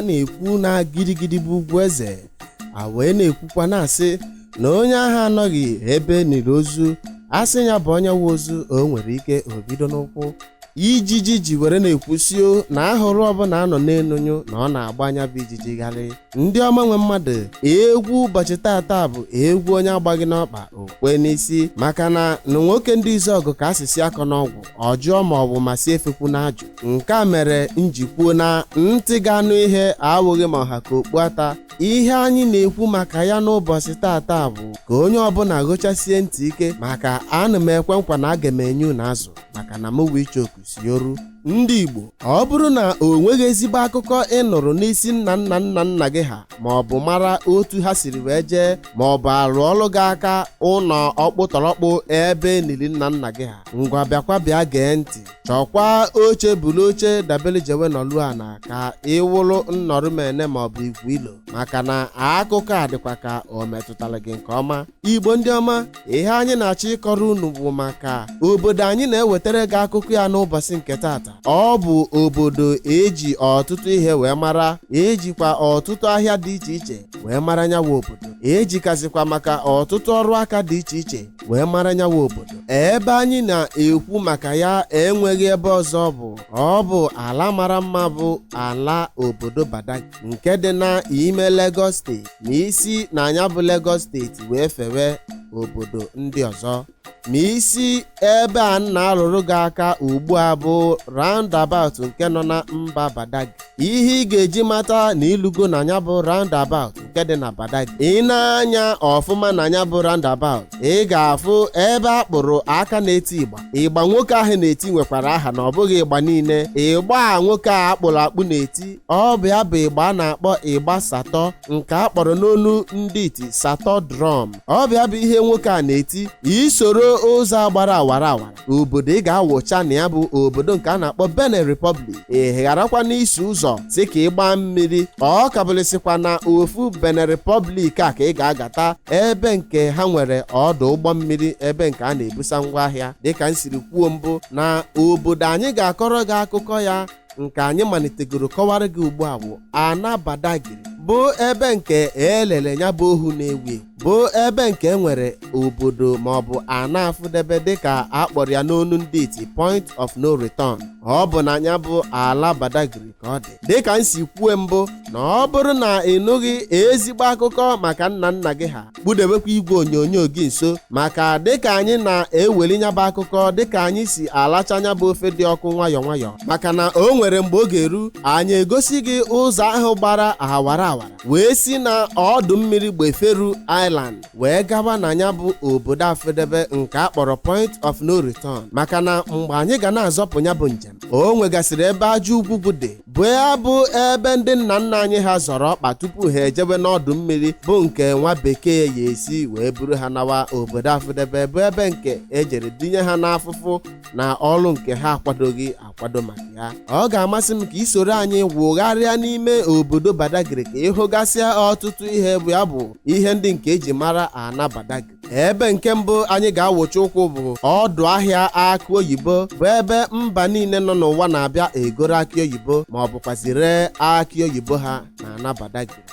a na-ekwu na gidigidi bụ ugwu eze, a wee na-ekwukwa na-asị na onye ahụ anọghị ebe niri ozu asị ya bụ onye wụ ozu o nwere ike obido n'ụkwụ. Ijiji ji were na-ekwusio na ahụrụ ọbụla anọ n'enunyu na ọ na-agba anya bụ ijiji gharị. Ndị ọma nwe mmadụ, egwu ụbọchị tata bụ egwu onye agbaghị n'ọkpa okwe n'isi, maka na nwoke ndị Izọgụ ka asịsị akọ n'ọgwụ ọjọọ ma ọ bụ masị efekwu n'ajụ. Nke a mere njikwuo na ntị ga-anụ ihe awụghị ma ọha ka okpu ata. Ihe anyị na-ekwu maka ya n'ụbọchị tata bụ ka onye ọbụla gụchasie ntị ike, maka ana m ekwe nkwa na aga m enye unu azụ maka na m wee ichoku si oru. Ndị Igbo, ọ bụrụ na o nweghị ezigbo akụkọ ị nụrụ n'isi nna nna gị ha, ma ọ bụ mara otu ha siri wee jee, ma ọ bụ arụ ọrụ gị aka ụlọ ọkpụtọrọkpụ ebe nili nna gị ha, ngwa bịakwa bịa gee ntị. Chọkwa oche buru oche dabere jewe nọlụ ana ka ịwụrụ nnọrụmene ma ọ bụ igwu ilo, maka na akụkọ a dịkwa ka o metụtara gị nke ọma. Igbo ndị ọma, ihe anyị na-achọ ịkọrọ unu bụ maka obodo anyị na-ewetara gị akụkọ ya n'ụbọchị nke tata. Ọ bụ obodo eji ọtụtụ ihe wee mara, ejikwa ọtụtụ ahịa dị iche iche wee mara nyawa obodo, ejikazikwa maka ọtụtụ ọrụ aka dị iche iche wee mara nyawa obodo. Ebe anyị na-ekwu maka ya enweghị ebe ọzọ bụ ọ bụ ala mara mma bụ ala obodo Badagry nke dị n'ime Lagos steeti, na isi na anya bụ Lagos steeti wee fewe obodo ndị ọzọ. Ma isi ebe a na-arụrụ gị aka ugbu a bụ roundabout nke nọ na mba Badagry. Ihe ị ga-eji mata na ilugo na anya bụ roundabout nke dị na Badagry, ị na-anya ọfụma na anya bụ roundabout, ị ga-afụ ebe a kpụrụ aka na-eti ịgba. Ịgba nwoke ahụ na-eti nwekwara aha na ọ bụghị ịgba niile. Ịgba a nwoke a akpụrụ akpụ na-eti, ọ bụ ya bụ ịgba a na-akpọ ịgba satọ, nke a kpọrọ n'onu ndị iti satọ drum. Ọ bụ ya bụ ihe nwoke a na-eti. Isoro ụzọ agbara awara obodo ị ga-awụcha na ya bụ obodo nke a na-akpọ Benin Republic. Ị gharakwa n'isi ụzọ si ka ịgba mmiri, ọ kabụlịsịkwa na ofu Benin Republic a ka ị ga-agata ebe nke ha nwere ọdụ ụgbọ mmiri, ebe nke a na-ebusa ngwaahịa. Dịka m siri kwuo mbụ na obodo anyị ga-akọrọ gị akụkọ ya nke anyị malitegoro kọwara gị ugbu a bụ ana Badagry, bụ ebe nke elele ya bụ ohu na-ewu, bụ ebe nke nwere obodo ma ọ bụ ana afụdebe dịka akpọrọ ya n'onu ndị iti point of no return. Ọ bụ na ya bụ ala Badagry ka ọ dị. Dịka m si kwuo mbụ na ọ bụrụ na ị nụghị ezigbo akụkọ maka nna gị ha, kpụdebekwa igwe onyonyo gị nso, maka dịka anyị na-eweli nyaba akụkọ dịka anyị si alacha anya bụ ofe dị ọkụ nwayọọ, maka na o nwere mgbe ọ ga-eru anyị egosi gị ụzọ ahụ gbara awara wee si na ọdụ mmiri Gbeferu Island wee gaba na ya bụ obodo afedebe nke a kpọrọ point of no return. Maka na mgbe anyị ga na-azọpụ ya bụ njem, o nwegasịrị ebe aja ugwu dị, bụ ya bụ ebe ndị nna anyị ha zọrọ ọkpa tupu ha ejebe n'ọdụ mmiri, bụ nke nwa bekee ya esi wee buru ha nawa obodo afedebe, bụ ebe nke ejere dinye ha n'afụfụ na ọrụ nke ha akwadoghị akwado maka ya. Ọ ga-amasị m ka ị soro anyị wụgharịa n'ime obodo Badagry ka ịhụgasịa ọtụtụ ihe bụ ya bụ ihe ndị nke eji mara ana Badagry. Ebe nke mbụ anyị ga-awụcha ụkwụ bụ ọdụ ahịa akị oyibo, bụ ebe mba niile nọ n'ụwa na-abịa egoro akị oyibo ma ọ bụkwazị ree akị oyibo ha na ana Badagry.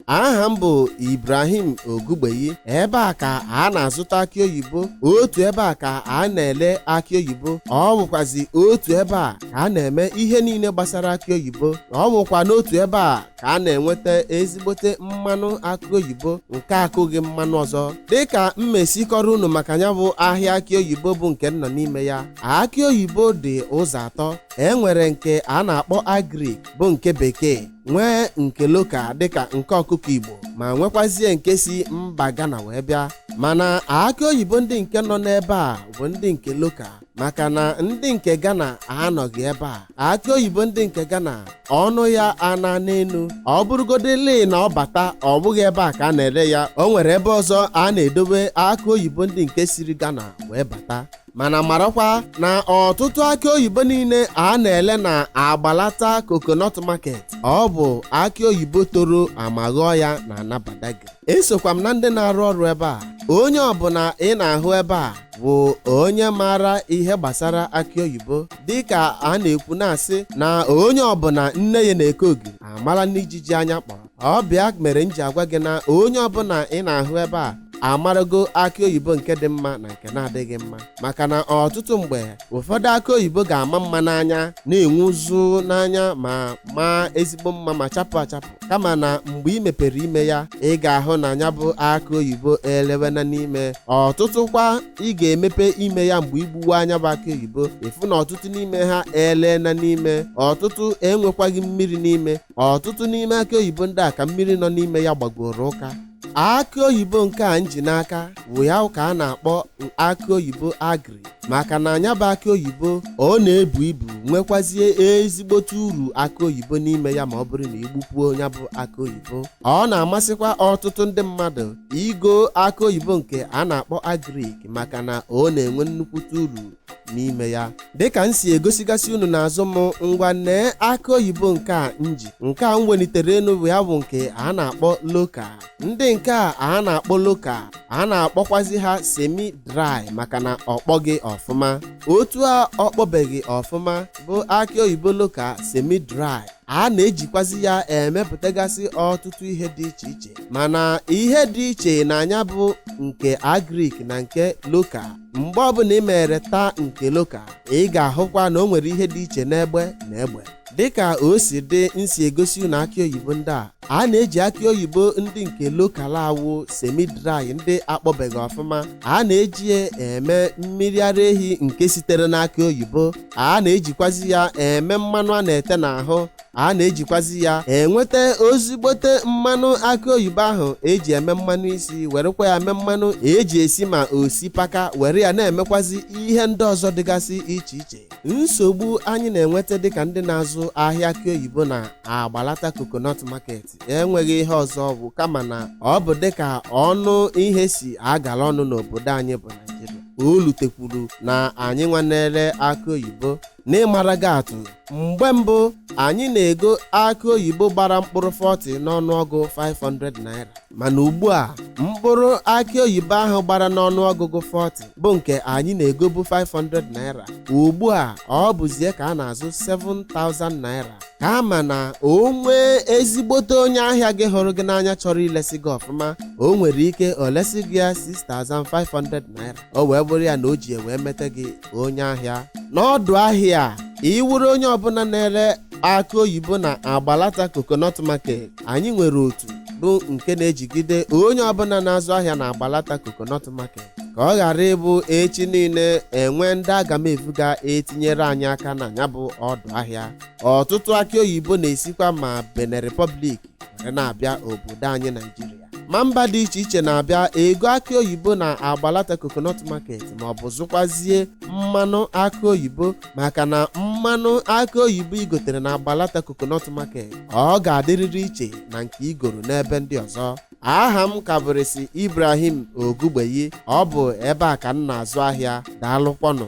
Aha m bụ Ibrahim Ogugbeyi. Ebe a ka a na-azụta akị oyibo, otu ebe a ka a na-ele akị oyibo, ọ bụkwazi otu ebe a ka a na-eme ihe niile gbasara akị oyibo. Ọ bụkwa n'otu ebe a ka a na-enweta ezigbote mmanụ akị oyibo nke akụghị mmanụ ọzọ. Dịka mmesikọrọ unu maka ya bụ ahịa akị oyibo bụ nke nọ n'ime ya, akị oyibo dị ụzọ atọ. Enwere nke a na-akpọ agrik, bụ nke bekee, nwee nke loka dịka nke ọkụkọ Igbo, ma nwekwazie nke si mba Ghana wee bịa. Mana akị oyibo ndị nke nọ n'ebe a bụ ndị nke loka, maka na ndị nke Ghana anọghị ebe a. Akị oyibo ndị nke Ghana ọnụ ya ana n'elu, ọ bụrụgodịle na ọ bata ọ bụghị ebe a ka a na-ere ya. O nwere ebe ọzọ a na-edobe akị oyibo ndị nke siri Ghana wee bata. Mana marakwa na ọtụtụ akị oyibo niile a na-ele na agbalata coconut market ọ bụ akị oyibo toro amaghọ ya na ana Badagry. Esokwa m na ndị na-arụ ọrụ ebe a. Onye ọbụla ị na-ahụ ebe a bụ onye maara ihe gbasara akị oyibo. Dịka a na-ekwu na-asị na onye ọbụla nne ya na-eke ogiri amara n'ijiji anya kpọrọ. Ọ bịa mere m ji agwa gị na onye ọbụla ị na-ahụ ebe a amarago akị oyibo nke dị mma na nke na-adịghị mma, maka na ọtụtụ mgbe ụfọdụ akị oyibo ga-ama mma n'anya, na-enwu ụzụ n'anya, ma maa ezigbo mma ma chapụ achapụ, kama na mgbe ị mepere ime ya ị ga-ahụ na ya bụ akị oyibo elewena n'ime. Ọtụtụ kwa ị ga-emepe ime ya mgbe igbuwe anya bụ akị oyibo efu na ọtụtụ n'ime ha elena n'ime, ọtụtụ enwekwaghị mmiri n'ime. Ọtụtụ n'ime akị oyibo ndị a ka mmiri nọ n'ime ya gbagoro ụka. Akị oyibo nke a nji n'aka bụ ya ka a na-akpọ akị oyibo agri, maka na anya bụ akị oyibo ọ na-ebu ibu, nwekwazie ezigbote uru akị oyibo n'ime ya ma ọ bụrụ na igbupuo ya bụ akị oyibo. Ọ na-amasịkwa ọtụtụ ndị mmadụ igo akị oyibo nke a na-akpọ agrik, maka na ọ na-enwe nnukwute uru n'ime ya. Dịka m si egosigasị unu n'azụ m, ngwa nee akị oyibo nke a nji. Nke a m welitere enu bụ ya bụ nke a na-akpọ loka. Ndị nke a na-akpọ loka a na-akpọkwazi ha semi dry, maka na ọkpọghị ọfụma. Otu a ọkpọbeghị ọfụma bụ akị oyibo loka semi dry. A na-ejikwazi ya emepụtagasị ọtụtụ ihe dị iche iche, mana ihe dị iche na anya bụ nke agrik na nke loka. Mgbe ọbụla ị mere taa nke loka, ị ga-ahụkwa na o nwere ihe dị iche n'egbe na egbe. Dịka o si dị nsi egosi unu akị oyibo ndị a na-eji akị oyibo ndị nke lokal awụ semi dry ndị akpọbeghị ọfụma. A na-eji ya eme mmiri ara ehi nke sitere n'akị oyibo. A na-ejikwazi ya eme mmanụ a na-ete n'ahụ. A na-ejikwazi ya enweta ozigbote mmanụ akị oyibo ahụ eji eme mmanụ isi, werekwa ya eme mmanụ eji esi ma osipaka, were ya na-emekwazi ihe ndị ọzọ dịgasị iche iche. Nsogbu anyị na-enweta dịka ndị na-azụ ahịa akị oyibo na Agbalata coconut market enweghị ihe ọzọ bụ kama na ọ bụ dịka ọnụ ihe si agala ọnụ n'obodo anyị bụ Naịjirịa. O lutekwuru na anyị nwanere akị oyibo. N'ịmara gị atụ, mgbe mbụ anyị na-ego akị oyibo gbara mkpụrụ 40 n'ọnụọgụ 500 naira, mana ugbu a mkpụrụ akị oyibo ahụ gbara n'ọnụọgụgụ 40 bụ nke anyị na-ego bụ 500 naira. Ugbu a ọ bụzie ka a na-azụ 7,000 naira. Kama na o nwee ezigbote onye ahịa gị hụrụ gị n'anya chọrọ ilesi gị ọfụma, o nwere ike o lesi gị ya 6,500 naira. O wee bụrụ ya na o ji wee mete gị onye ahịa. N'ọdụ ahịa iwuru onye ọbụla na-ere akị oyibo na Agbalata coconut market, anyị nwere otu bụ nke na-ejigide onye ọbụla na-azụ ahịa na Agbalata coconut market, ka ọ ghara ịbụ echi niile enwe ndị aga m evuga etinyere anyị aka na ya bụ ọdụ ahịa. Ọtụtụ akị oyibo na-esikwa ma Benin Republic were na-abịa obodo anyị Naịjirịa. Ma mba dị iche iche na-abịa ego akị oyibo na Agbalata coconut market, ma ọ bụ zụkwazie mmanụ akị oyibo, maka na mmanụ akị oyibo igotere na Agbalata coconut market ọ ga-adịrịrị iche na nke igoro n'ebe ndị ọzọ. Aha m ka bụrịsị Ibrahim Ogugbeyi. Ọ bụ ebe a ka m na-azụ ahịa. Daalụkwanụ.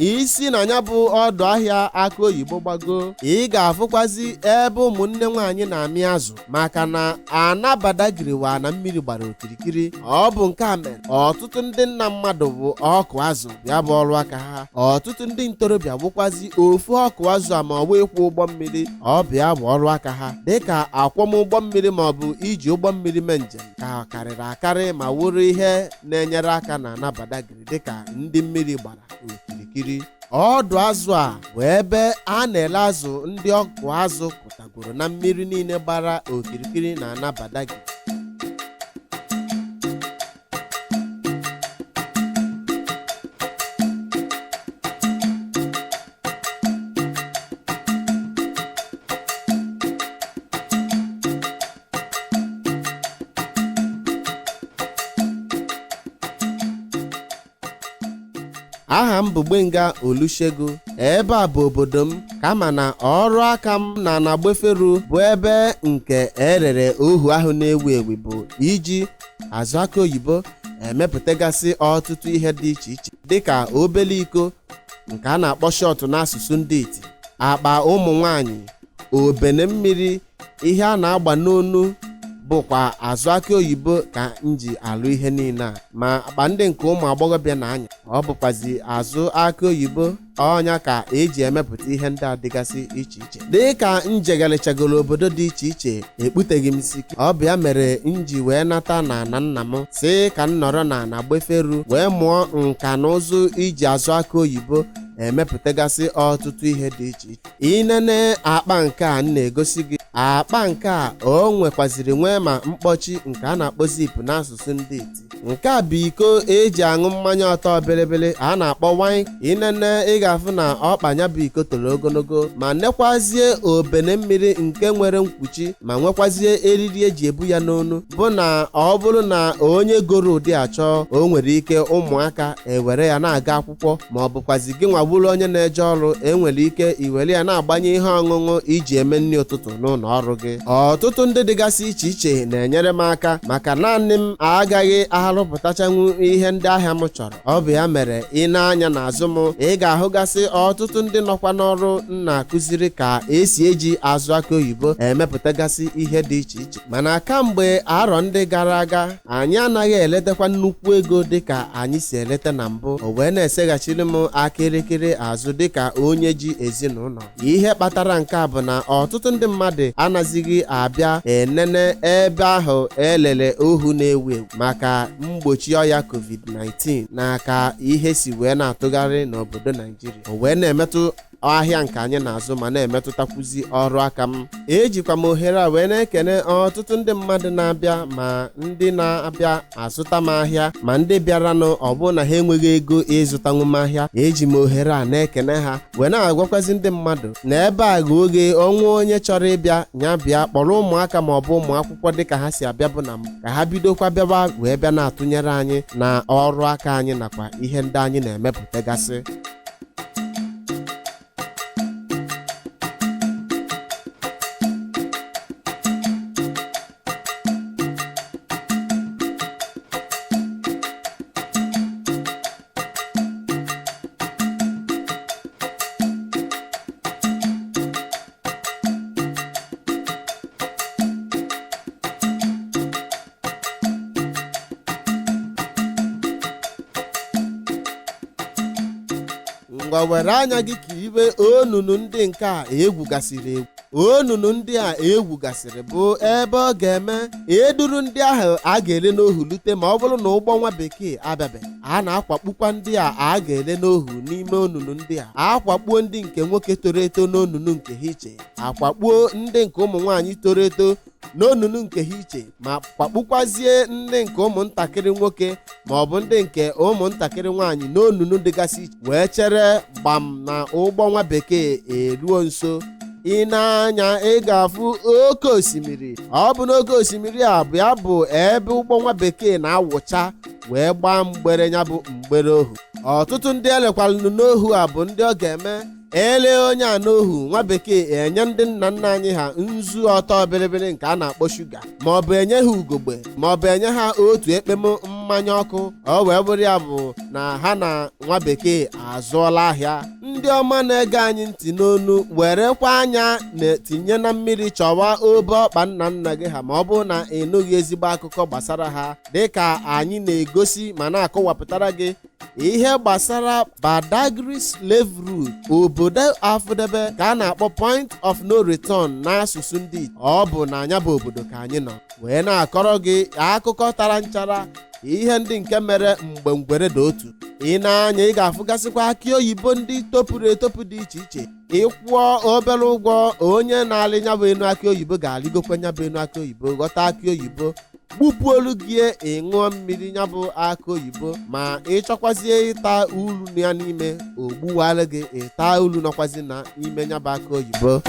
Isi na ya bụ ọdụ ahịa akị oyibo gbago, ị ga-afụkwazi ebe ụmụnne nwaanyị na-amị azụ, maka na ana Badagiriwa na mmiri gbara okirikiri. Ọ bụ nke a mere ọtụtụ ndị nna mmadụ bụ ọkụ azụ ya bụ ọrụ aka ha. Ọtụtụ ndị ntorobịa bụkwazi ofu ọkụ azụ a ma ọ bụ ịkwụ ụgbọ mmiri, ọ bụ ya bụ ọrụ aka ha. Dịka akwọm ụgbọ mmiri ma ọ bụ iji ụgbọ mmiri mee njem ka karịrị akarị ma wụrụ ihe na-enyere aka na ana Badagiri dịka ndị mmiri gbara okirikiri. Ọdụ azụ a bụ ebe a na-ele azụ ndị ọkụ azụ pụtagoro na mmiri niile gbara okirikiri na ana Badagiri. Aha m bụ Gbenga Olusegun. Ebe a bụ obodo m, kama na ọrụ aka m na Nagbeferu bụ ebe nke erere ohu ahụ na-ewu ewu bụ iji azụ akị oyibo emepụtagasị ọtụtụ ihe dị iche iche, dịka obele iko nke a na-akpọ shọt n'asụsụ ndị Iti, akpa ụmụ nwanyị, obene mmiri, ihe a na-agba n'onu bụkwa azụ akị oyibo ka m ji alụ ihe niile a, ma akpa ndị nke ụmụ agbọghọbịa na-anya ọ bụkwazi azụ akị oyibo ọnya ka eji emepụta ihe ndị a dịgasị iche iche. Dịka njegalichagoro obodo dị iche iche ekputeghị m isi, ọ bụ ya mere m ji wee nata na nna m si ka m nọrọ na gbeferu wee mụọ nka na ụzụ iji azụ akị oyibo emepụtagasị ọtụtụ ihe dị iche iche. Inene akpa nke a m na-egosi gị, akpa nke a o nwekwaziri nwee ma mkpọchi nke a na-akpọ zip n'asụsụ ndị iti. Nke a bụ iko eji aṅụ mmanya ọtọ belebele a na-akpọ wine. Inene ị ga-afụ na ọkpanya bụ iko toro ogologo ma nekwazie obene mmiri nke nwere mkpuchi ma nwekwazie eriri eji ebu ya n'onu, bụ na ọ bụrụ na onye goro ụdị achọ o nwere ike ụmụaka ewere ya na-aga akwụkwọ, ma ọ bụkwazi gị nwa bụrụ onye na-eje ọrụ enwere ike iwere ya na-agbanye ihe ọṅụṅụ iji eme nri ụtụtụ n'ụlọ ọrụ gị. Ọtụtụ ndị dịgasị iche iche na-enyere m aka maka naanị m agaghị arụpụtachanwu ihe ndị ahịa m chọrọ. Ọ bụ ya mere ị na-anya n'azụ m ị ga-ahụgasị ọtụtụ ndị nọkwa n'ọrụ na-akụziri ka esi eji azụ akị oyibo emepụtagasị ihe dị iche iche. Mana kamgbe arọ ndị gara aga anyị anaghị eletekwa nnukwu ego dịka anyị si eleta na mbụ, o wee na-eseghachiri m akịrịkịrị azụ dịka onye ji ezinụlọ. Ihe kpatara nke a bụ na ọtụtụ ndị mmadụ anazighị abịa enene ebe ahụ elele ohu na-ewu ewu maka mgbochi ọya COVID-19 na ka ihe si wee na-atụgharị n'obodo Naijiria, o wee na-emetụ ahịa nke anyị na-azụ ma na-emetụtakwuzi ọrụ aka m. Ejikwa m ohere a wee na-ekene ọtụtụ ndị mmadụ na-abịa, ma ndị na-abịa azụta m ahịa ma ndị bịaranụ ọ bụ na ha enweghị ego ịzụtanwu m ahịa. Eji m ohere a na-ekene ha wee na-agwakwazi ndị mmadụ na ebe a ga oge ọnwa onye chọrọ ịbịa ya bịa kpọrọ ụmụaka ma ọ bụ ụmụ akwụkwọ dịka ha si abịa bụ na m, ka ha bidokwa bịawa wee bịa na-atụnyere anyị na ọrụ aka anyị nakwa ihe ndị anyị na-emepụtagasị. Ngwa were anya gị kiribe onunu ndị nke a egwugasịrị egwu. Onunu ndị a egwugasịrị bụ ebe ọ ga-eme eduru ndị ahụ a ga-ele n'ohu lute ma ọ bụrụ na ụgbọ nwa bekee abịabeghị. A na-akwakpukwa ndị a ga-ele n'ohu n'ime onunu ndị a. Akwakpuo ndị nke nwoke toro eto n'onunu nke ha iche, akwakpuo ndị nke ụmụ nwaanyị toro eto n'onunu nke ha iche, ma kwakpukwazie ndị nke ụmụntakịrị nwoke ma ọ bụ ndị nke ụmụntakịrị nwaanyị n'onunu dịgasị iche, wee chere gbam na ụgbọ nwa bekee eruo nso. Ị na-anya ị ga-afụ oke osimiri. Ọ bụ n'oke osimiri a bụ ya bụ ebe ụgbọ nwa bekee na-awụcha wee gbaa mgbere ya bụ mgbere ohu. Ọtụtụ ndị elekwalụ n'ohu a bụ ndị ọ ga-eme ele onye a n'ohu nwa bekee enye ndị nna nna anyị ha nzu ọtọ bịrịbịrị nke a na-akpọ shuga, ma ọ bụ enye ha ugogbe, ma ọ bụ enye ha otu ekpem mmanya ọkụ. Ọ wee bụrụ ya bụ na ha na nwa bekee azụọla ahịa. Ndị ọma na-ege anyị ntị n'onu, werekwa anya na-etinye na mmiri chọwa obe ọkpa nna nna gị ha ma ọ bụ na ịnụghị ezigbo akụkọ gbasara ha, dịka anyị na-egosi ma na-akọwapụtara gị ihe gbasara Badagry slave route, obodo afụdebe ka a na-akpọ point of no return n'asụsụ ndị. Ọ bụ na anya bụ obodo ka anyị nọ wee na-akọrọ gị akụkọ tara nchara ihe ndị nke mere mgbe ngwere dị otu. Ị na-anya ị ga-afụgasịkwa akị oyibo ndị topụrụ etopụ dị iche iche. Ịkwụọ obere ụgwọ onye na-alị nyabụ enu akị oyibo ga-alịgokwa nyabụ enu akị oyibo, ghọta akị oyibo, gbupụ olu gị ịṅụọ mmiri nyabụ akị oyibo. Ma ịchọkwazie ịta ulu ya n'ime, ogbuwala gị ịta ulu nọkwazi na ime nyabụ akị oyibo.